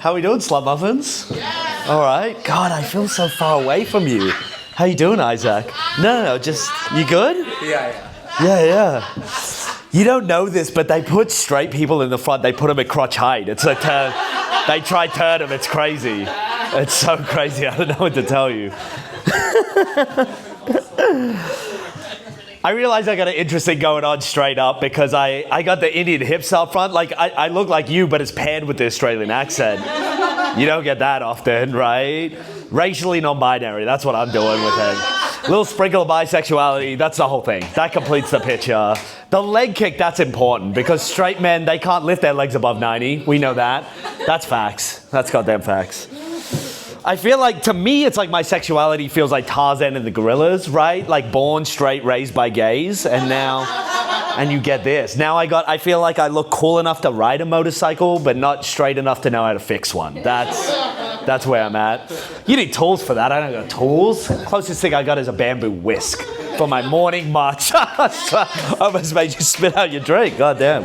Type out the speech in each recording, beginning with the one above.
How we doing, Slum Muffins? All right. God, I feel so far away from you. How you doing, Isaac? No, just, you good? Yeah. You don't know this, but they put straight people in the front. They put them at crotch height. It's a they try turn them. It's crazy. It's so crazy. I don't know what to tell you. I realize I got an interesting going on straight up because I got the Indian hips up front. Like, I look like you, but it's paired with the Australian accent. You don't get that often, right? Racially non-binary, that's what I'm doing with it. Little sprinkle of bisexuality, that's the whole thing. That completes the picture. The leg kick, that's important because straight men, they can't lift their legs above 90. We know that. That's facts. That's goddamn facts. I feel like, to me, it's like my sexuality feels like Tarzan and the Gorillas, right? Like born straight, raised by gays, and you get this. Now I feel like I look cool enough to ride a motorcycle, but not straight enough to know how to fix one. That's where I'm at. You need tools for that. I don't got tools. Closest thing I got is a bamboo whisk for my morning march. Almost made you spit out your drink, goddamn.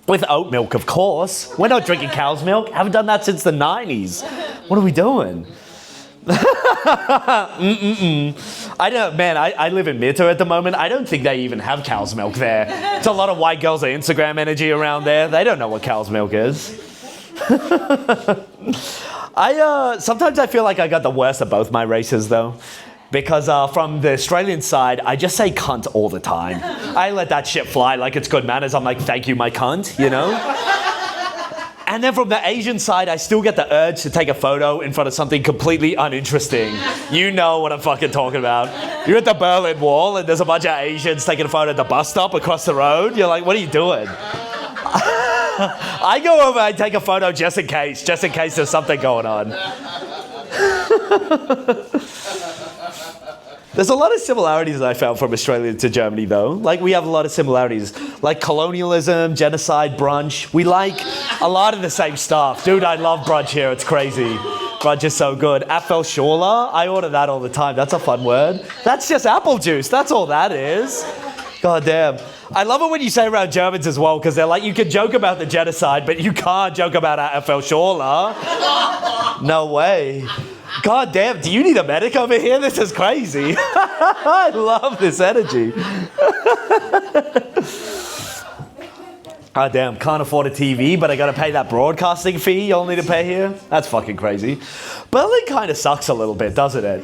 With oat milk, of course. We're not drinking cow's milk. Haven't done that since the 90s. What are we doing? I live in Mita at the moment. I don't think they even have cow's milk there. It's a lot of white girls of Instagram energy around there. They don't know what cow's milk is. Sometimes I feel like I got the worst of both my races, though. Because from the Australian side, I just say cunt all the time. I let that shit fly like it's good manners. I'm like, thank you, my cunt, you know? And then from the Asian side, I still get the urge to take a photo in front of something completely uninteresting. You know what I'm fucking talking about. You're at the Berlin Wall and there's a bunch of Asians taking a photo at the bus stop across the road. You're like, what are you doing? I go over and take a photo just in case there's something going on. There's a lot of similarities I found from Australia to Germany, though. Like, we have a lot of similarities. Like colonialism, genocide, brunch. We like a lot of the same stuff. Dude, I love brunch here. It's crazy. Brunch is so good. Apfelschola, I order that all the time. That's a fun word. That's just apple juice. That's all that is. God damn. I love it when you say around Germans as well, because they're like, you can joke about the genocide, but you can't joke about Apfelschola. No way. God damn, do you need a medic over here? This is crazy. I love this energy. God damn, can't afford a TV, but I gotta pay that broadcasting fee y'all need to pay here? That's fucking crazy. Berlin kind of sucks a little bit, doesn't it?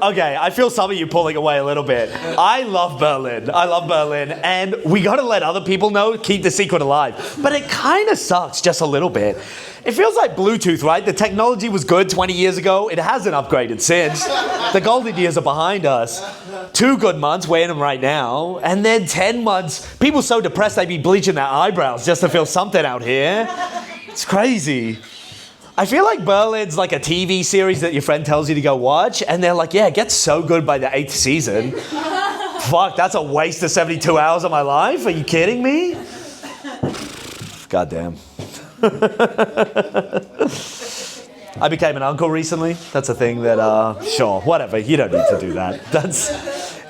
Okay, I feel some of you pulling away a little bit. I love Berlin, and we gotta let other people know, keep the secret alive. But it kind of sucks just a little bit. It feels like Bluetooth, right? The technology was good 20 years ago. It hasn't upgraded since. The golden years are behind us. 2 good months, we're in them right now. And then 10 months, people so depressed they'd be bleaching their eyebrows just to feel something out here. It's crazy. I feel like Berlin's like a TV series that your friend tells you to go watch, and they're like, yeah, it gets so good by the 8th season. Fuck, that's a waste of 72 hours of my life? Are you kidding me? Goddamn. I became an uncle recently. That's a thing that, sure, whatever, you don't need to do that.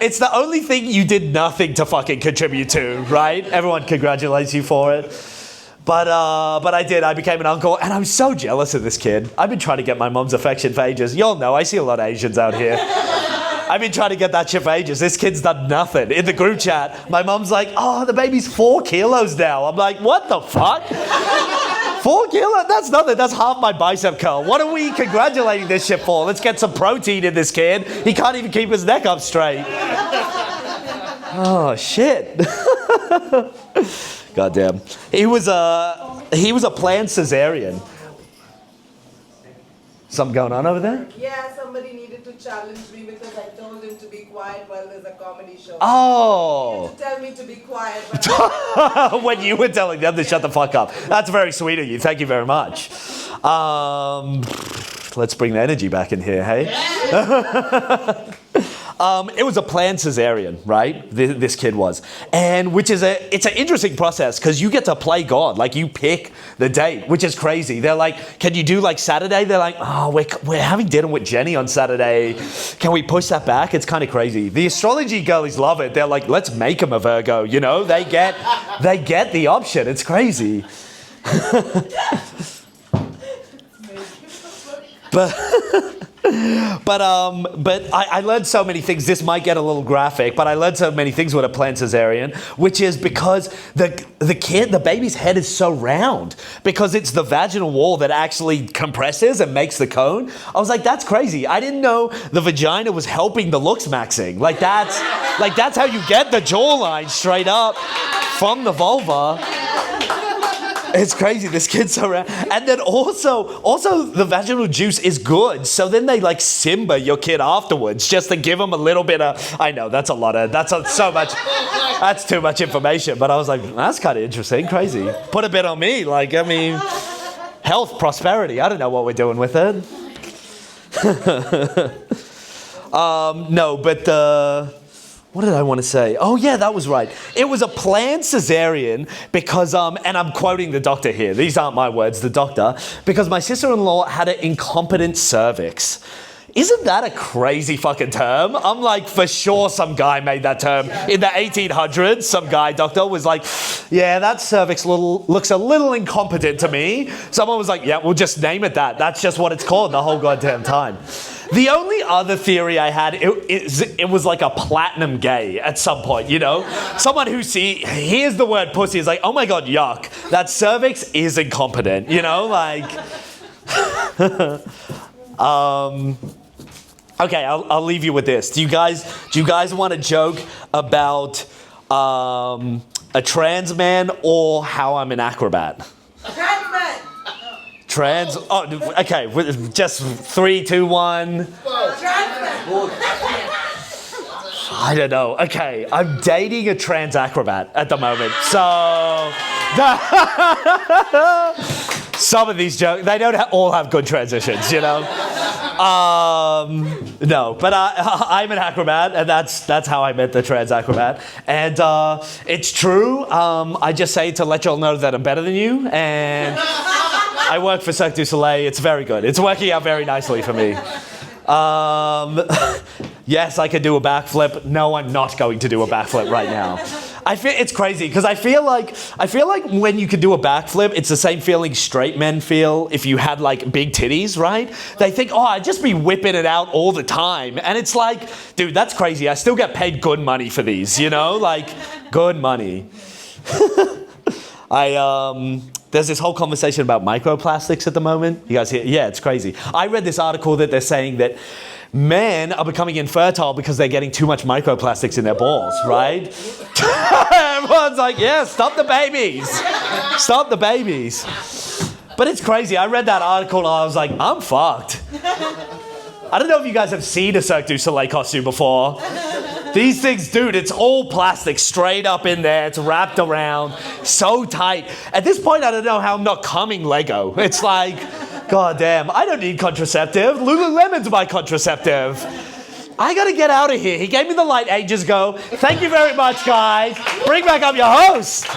It's the only thing you did nothing to fucking contribute to, right? Everyone congratulates you for it. But I did. I became an uncle, and I'm so jealous of this kid. I've been trying to get my mom's affection for ages. Y'all know, I see a lot of Asians out here. I've been trying to get that shit for ages. This kid's done nothing. In the group chat, my mom's like, oh, the baby's 4 kilos now. I'm like, what the fuck? 4 kilos? That's nothing. That's half my bicep curl. What are we congratulating this shit for? Let's get some protein in this kid. He can't even keep his neck up straight. Oh, shit. Goddamn. He was a planned cesarean. Something going on over there? Yeah, somebody needed to challenge me because I told him to be quiet while there's a comedy show. Oh. He had to tell me to be quiet. When you were telling them to shut the fuck up. That's very sweet of you. Thank you very much. Let's bring the energy back in here, hey? It was a planned cesarean, right? This kid was. And it's an interesting process because you get to play God. Like, you pick the date, which is crazy. They're like, can you do like Saturday? They're like, oh, we're having dinner with Jenny on Saturday. Can we push that back? It's kind of crazy. The astrology girlies love it. They're like, let's make him a Virgo, you know? They get the option. It's crazy. But I learned so many things. This might get a little graphic, but I learned so many things with a planned cesarean, which is because the baby's head is so round because it's the vaginal wall that actually compresses and makes the cone. I was like, that's crazy. I didn't know the vagina was helping the looks maxing. That's how you get the jawline straight up from the vulva. It's crazy. This kid's so round. And then also the vaginal juice is good. So then they like Simba your kid afterwards just to give them a little bit of, I know that's too much information. But I was like, that's kind of interesting. Crazy. Put a bit on me. Health, prosperity. I don't know what we're doing with it. What did I want to say? Oh yeah, that was right. It was a planned cesarean because, and I'm quoting the doctor here. These aren't my words, the doctor. Because my sister-in-law had an incompetent cervix. Isn't that a crazy fucking term? I'm like, for sure some guy made that term. In the 1800s, some guy, doctor, was like, yeah, that cervix looks a little incompetent to me. Someone was like, yeah, we'll just name it that. That's just what it's called the whole goddamn time. The only other theory I had, it was like a platinum gay at some point, you know? Someone who hears the word pussy is like, oh my God, yuck. That cervix is incompetent, you know? Okay, I'll leave you with this. Do you guys want to joke about a trans man or how I'm an acrobat? Trans. Oh, okay. Just 3, 2, 1. I don't know. Okay, I'm dating a trans acrobat at the moment, so some of these jokes they don't all have good transitions, you know. No, but I'm an acrobat, and that's how I met the trans acrobat, and it's true. I just say to let y'all know that I'm better than you, and I work for Cirque du Soleil. It's very good. It's working out very nicely for me. Yes, I could do a backflip. No, I'm not going to do a backflip right now. It's crazy because I feel like when you can do a backflip, it's the same feeling straight men feel if you had like big titties, right? They think, oh, I'd just be whipping it out all the time. And it's like, dude, that's crazy. I still get paid good money for these, you know? Like, good money. There's this whole conversation about microplastics at the moment. You guys hear? Yeah, it's crazy. I read this article that they're saying that men are becoming infertile because they're getting too much microplastics in their balls, right? Everyone's like, yeah, stop the babies. Stop the babies. But it's crazy. I read that article and I was like, I'm fucked. I don't know if you guys have seen a Cirque du Soleil costume before. These things, dude, it's all plastic straight up in there. It's wrapped around, so tight. At this point, I don't know how I'm not coming Lego. It's like, god damn, I don't need contraceptive. Lululemon's my contraceptive. I gotta get out of here. He gave me the light ages ago. Thank you very much, guys. Bring back up your host.